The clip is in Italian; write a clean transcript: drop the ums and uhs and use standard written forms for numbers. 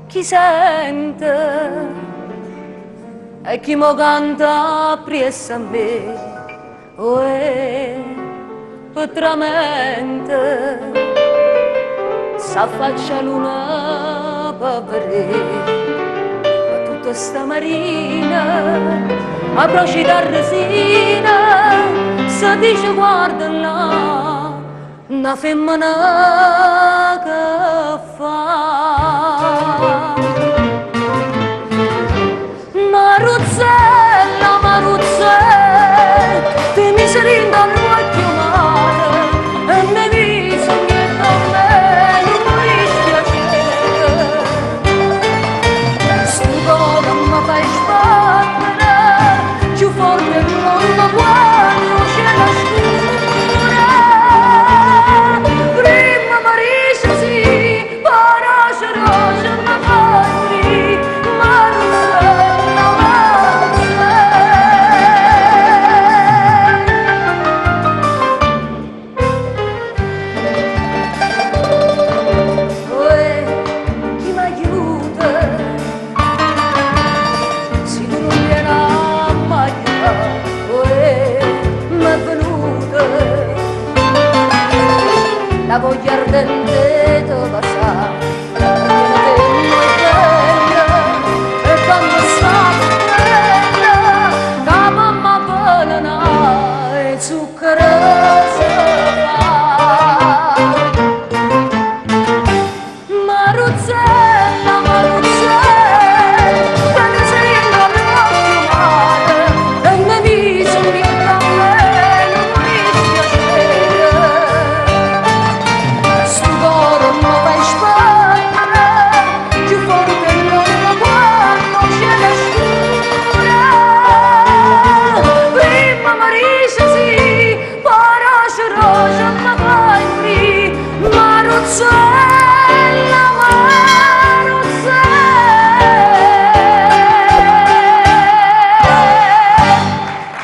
chi sente e chi mo canta presso a me, petramente s'affaccia luna per vedere tutta sta marina a procida resina si dice guarda là una femmina che fa